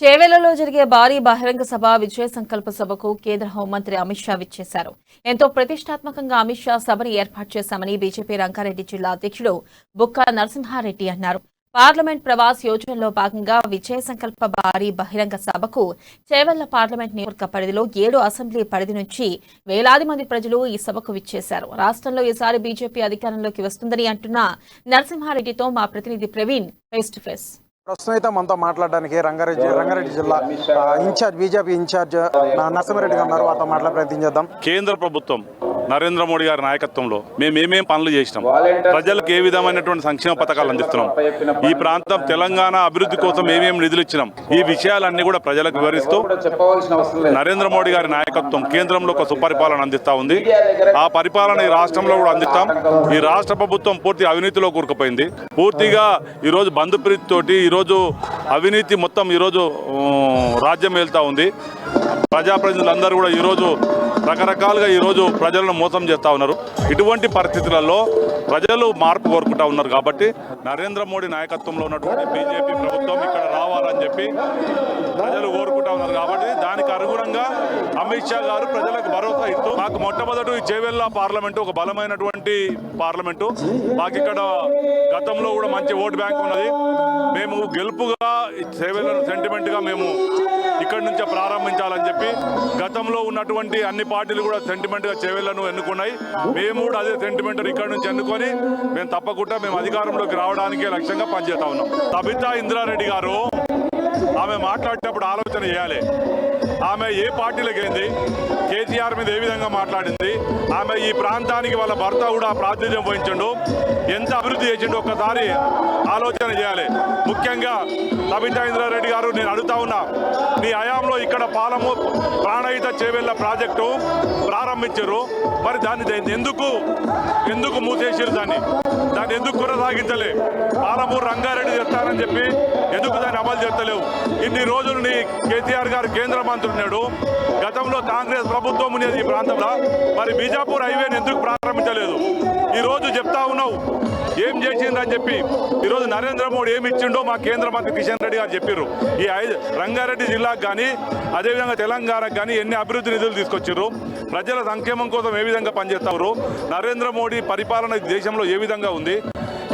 చేవెళ్లలో జరిగే భారీ బహిరంగ సభ విజయ సంకల్ప సభకు కేంద్ర హోంమంత్రి అమిత్ షా విచ్చేశారు. ఎంతో ప్రతిష్టాత్మకంగా అమిత్ షా సభను ఏర్పాటు చేశామని బీజేపీ రంగారెడ్డి జిల్లా అధ్యక్షుడు బుక్కా నరసింహారెడ్డి అన్నారు. పార్లమెంట్ ప్రవాస్ యోజనలో భాగంగా విజయ సంకల్ప భారీ బహిరంగ సభకు చేవెళ్ల పార్లమెంట్ నియోజకవర్గ పరిధిలో 7 అసెంబ్లీ పరిధి నుంచి వేలాది మంది ప్రజలు ఈ సభకు విచ్చేశారు. రాష్ట్రంలో ఈసారి బీజేపీ అధికారంలోకి వస్తుందని అంటున్న నరసింహారెడ్డితో మా ప్రతినిధి ప్రవీణ్ ఫేస్ టు ఫేస్. ప్రస్తుతం అయితే మనతో మాట్లాడడానికి రంగారెడ్డి జిల్లా బీజేపీ ఇన్ఛార్జ్ నరసింహారెడ్డి గారు ఉన్నారు. వారితో మాట్లాడే ప్రయత్నం చేద్దాం. కేంద్ర ప్రభుత్వం నరేంద్ర మోడీ గారి నాయకత్వంలో మేము ఏమేం పనులు చేసినాం, ప్రజలకు ఏ విధమైనటువంటి సంక్షేమ పథకాలు అందిస్తున్నాం, ఈ ప్రాంతం తెలంగాణ అభివృద్ధి కోసం ఏమేమి నిధులు ఇచ్చినాం, ఈ విషయాలన్నీ కూడా ప్రజలకు వివరిస్తూ నరేంద్ర మోడీ గారి నాయకత్వం కేంద్రంలో ఒక సుపరిపాలన అందిస్తా ఉంది. ఆ పరిపాలన ఈ రాష్ట్రంలో కూడా అందిస్తాం. ఈ రాష్ట్ర ప్రభుత్వం పూర్తి అవినీతిలో కూరుకుపోయింది. పూర్తిగా ఈరోజు బంధుప్రీతి తోటి ఈరోజు అవినీతి మొత్తం ఈరోజు రాజ్యం వెళ్తూ ఉంది. ప్రజాప్రతినిధులందరూ కూడా ఈరోజు రకరకాలుగా ఈరోజు ప్రజలను మోసం చేస్తూ ఉన్నారు. ఇటువంటి పరిస్థితులలో ప్రజలు మార్పు కోరుకుంటా ఉన్నారు. కాబట్టి నరేంద్ర మోడీ నాయకత్వంలో ఉన్నటువంటి బీజేపీ ప్రభుత్వం ఇక్కడ రావాలని చెప్పి ప్రజలు కోరుకుంటా ఉన్నారు. కాబట్టి దానికి అనుగుణంగా అమిత్ షా గారు ప్రజలకు భరోసా ఇస్తూ మాకు మొట్టమొదటి చేవెళ్ల పార్లమెంటు ఒక బలమైనటువంటి పార్లమెంటు. మాకు ఇక్కడ గతంలో కూడా మంచి ఓటు బ్యాంక్ ఉన్నది. మేము గెలుపుగా చేవెళ్లను సెంటిమెంట్గా మేము ఇక్కడి నుంచే ప్రారంభించాలని చెప్పి గతంలో ఉన్నటువంటి అన్ని పార్టీలు కూడా సెంటిమెంట్గా చేవెళ్లను ఎన్నుకున్నాయి. మేము కూడా అదే సెంటిమెంట్ ఇక్కడి నుంచి ఎన్నుకొని మేము తప్పకుండా మేము అధికారంలోకి రావడానికే లక్ష్యంగా పనిచేస్తా ఉన్నాం. సబితా ఇంద్రారెడ్డి గారు ఆమె మాట్లాడేటప్పుడు ఆలోచన చేయాలి. ఆమె ఏ పార్టీలకు అయింది, కేసీఆర్ మీద ఏ విధంగా మాట్లాడింది, ఆమె ఈ ప్రాంతానికి వాళ్ళ భర్త కూడా ప్రాతినిధ్యం వహించండు, ఎంత అభివృద్ధి చేసిండు ఒక్కసారి ఆలోచన చేయాలి. ముఖ్యంగా సబితా ఇంద్రారెడ్డి గారు నేను అడుగుతా ఉన్నా, నీ హయాంలో ఇక్కడ ప్రాణహిత చేవెళ్ల ప్రాజెక్టు ప్రారంభించారు. మరి దాన్ని ఎందుకు మూసేసారు? దాన్ని ఎందుకు కొనసాగించలే? పాలమూరు రంగారెడ్డి తెస్తానని చెప్పి ఎందుకు దాన్ని అమలు చేస్తలేవు? ఇన్ని రోజులు నీ కేసీఆర్ గారు కేంద్ర మంత్రి ఉన్నాడు. గతంలో కాంగ్రెస్ ప్రభుత్వం ఉండేది ఈ ప్రాంతంలో. మరి బీజాపూర్ హైవేని ఎందుకు ప్రారంభించలేదు? ఈరోజు చెప్తా ఉన్నావు ఏం చేసిందని చెప్పి. ఈరోజు నరేంద్ర మోడీ ఏమి ఇచ్చిండో మా కేంద్ర మంత్రి కిషన్ రెడ్డి గారు చెప్పారు. ఈ రంగారెడ్డి జిల్లాకు కానీ అదేవిధంగా తెలంగాణకు కానీ ఎన్ని అభివృద్ధి నిధులు తీసుకొచ్చారు, ప్రజల సంక్షేమం కోసం ఏ విధంగా పనిచేస్తారు, నరేంద్ర మోడీ పరిపాలన దేశంలో ఏ విధంగా ఉంది.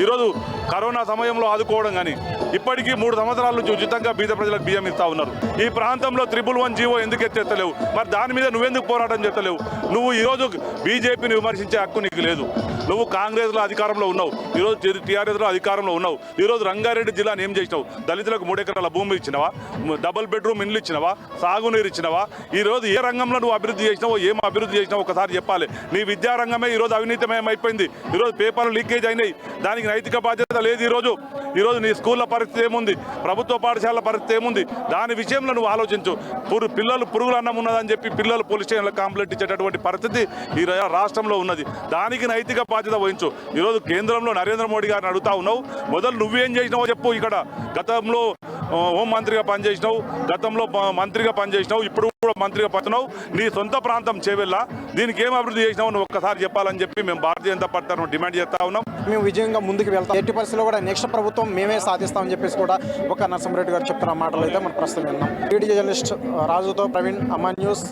ఈరోజు కరోనా సమయంలో ఆదుకోవడం కానీ ఇప్పటికీ 3 సంవత్సరాల నుంచి ఉచితంగా బీద ప్రజలకు బియ్యం ఇస్తా ఉన్నారు. ఈ ప్రాంతంలో 111 జీవో ఎందుకు ఎత్తలేవు? మరి దాని మీద నువ్వెందుకు పోరాటం చేస్తలేవు? నువ్వు ఈరోజు బీజేపీని విమర్శించే హక్కు నీకు లేదు. నువ్వు కాంగ్రెస్లో అధికారంలో ఉన్నావు, ఈరోజు టీఆర్ఎస్లో అధికారంలో ఉన్నావు. ఈరోజు రంగారెడ్డి జిల్లాను ఏం చేసినావు? దళితులకు 3 ఎకరాల భూమి ఇచ్చినవా? డబుల్ బెడ్రూమ్ ఇండ్లు ఇచ్చినవా? సాగునీరు ఇచ్చినవా? ఈరోజు ఏ రంగంలో నువ్వు అభివృద్ధి చేసినావో, ఏం అభివృద్ధి చేసినావో ఒకసారి చెప్పాలి. నీ విద్యారంగమే ఈరోజు అవినీతిమయం అయిపోయింది. ఈరోజు పేపర్లు లీకేజ్ అయినాయి. దానికి నైతిక బాధ్యత లేదు. ఈరోజు నీ స్కూళ్ళ పరిస్థితి ఏముంది, ప్రభుత్వ పాఠశాలల పరిస్థితి ఏముంది, దాని విషయంలో నువ్వు ఆలోచించు. పిల్లలు పురుగులు అన్నం ఉన్నదని చెప్పి పిల్లలు పోలీస్ స్టేషన్లో కంప్లైంట్ ఇచ్చేటటువంటి పరిస్థితి ఈ రాష్ట్రంలో ఉన్నది. దానికి నైతిక బాధ్యత వహించు. ఈరోజు కేంద్రంలో నరేంద్ర మోడీ గారిని అడుగుతా ఉన్నావు, మొదలు నువ్వేం చేసినావో చెప్పు. ఇక్కడ గతంలో హోంమంత్రిగా పనిచేసినావు, గతంలో మంత్రిగా పనిచేసినావు, ఇప్పుడు కూడా మంత్రిగా పడుతున్నావు. నీ సొంత ప్రాంతం చేవెళ్ళ, దీనికి ఏం అభివృద్ధి చేసినావు నువ్వు ఒక్కసారి చెప్పాలని చెప్పి మేము భారతీయ జనతా పార్టీ డిమాండ్ చేస్తా ఉన్నాం. మేము విజయంగా ముందుకు వెళ్తాం. ఎట్టి పరిస్థితుల్లో కూడా నెక్స్ట్ ప్రభుత్వం మేమే సాధిస్తామని చెప్పేసి కూడా ఒక నరసింహారెడ్డి గారు చెప్తున్న మాటలు అయితే మనం ప్రస్తుతం విన్నాం. వీడియో జర్నలిస్ట్ రాజుతో ప్రవీణ్, అమన్ న్యూస్.